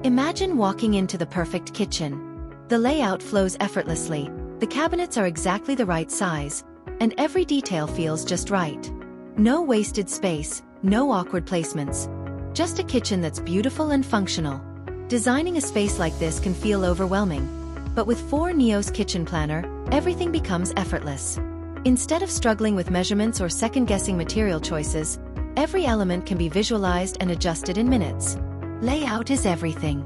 Imagine walking into the perfect kitchen. The layout flows effortlessly, the cabinets are exactly the right size, and every detail feels just right. No wasted space, no awkward placements. Just a kitchen that's beautiful and functional. Designing a space like this can feel overwhelming, but with Foyr Neo's kitchen planner, everything becomes effortless. Instead of struggling with measurements or second-guessing material choices, every element can be visualized and adjusted in minutes. Layout is everything.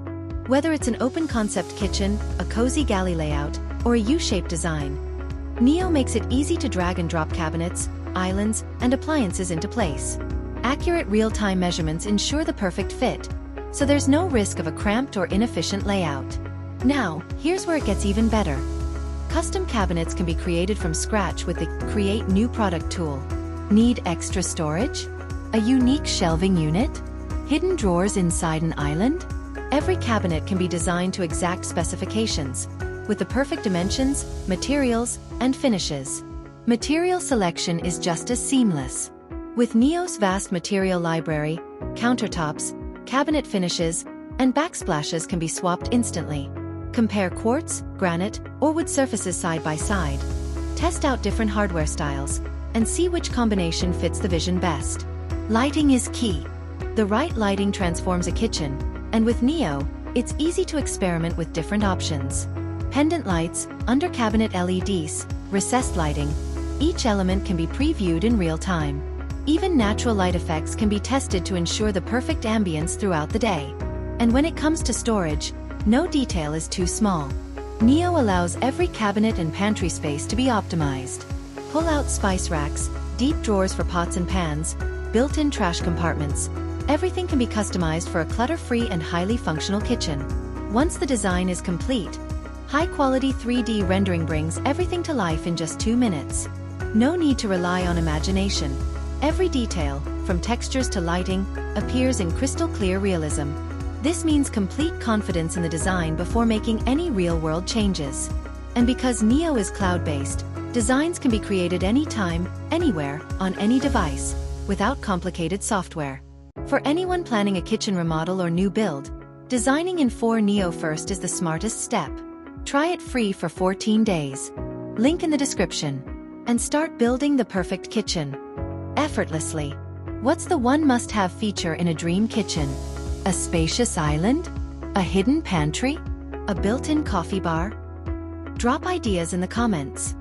Whether it's an open-concept kitchen, a cozy galley layout, or a U-shaped design, Neo makes it easy to drag and drop cabinets, islands, and appliances into place. Accurate real-time measurements ensure the perfect fit, so there's no risk of a cramped or inefficient layout. Now, here's where it gets even better. Custom cabinets can be created from scratch with the Create New Product tool. Need extra storage? A unique shelving unit? Hidden drawers inside an island? Every cabinet can be designed to exact specifications, with the perfect dimensions, materials, and finishes. Material selection is just as seamless. With Neo's vast material library, countertops, cabinet finishes, and backsplashes can be swapped instantly. Compare quartz, granite, or wood surfaces side by side. Test out different hardware styles, and see which combination fits the vision best. Lighting is key. The right lighting transforms a kitchen, and with Neo, it's easy to experiment with different options. Pendant lights, under-cabinet LEDs, recessed lighting. Each element can be previewed in real time. Even natural light effects can be tested to ensure the perfect ambience throughout the day. And when it comes to storage, no detail is too small. Neo allows every cabinet and pantry space to be optimized. Pull-out spice racks, deep drawers for pots and pans, built-in trash compartments. Everything can be customized for a clutter-free and highly functional kitchen. Once the design is complete, high-quality 3D rendering brings everything to life in just 2 minutes. No need to rely on imagination. Every detail, from textures to lighting, appears in crystal-clear realism. This means complete confidence in the design before making any real-world changes. And because Neo is cloud-based, designs can be created anytime, anywhere, on any device, without complicated software. For anyone planning a kitchen remodel or new build, designing in Foyr Neo first is the smartest step. Try it free for 14 days. Link in the description. And start building the perfect kitchen. Effortlessly. What's the one must-have feature in a dream kitchen? A spacious island? A hidden pantry? A built-in coffee bar? Drop ideas in the comments.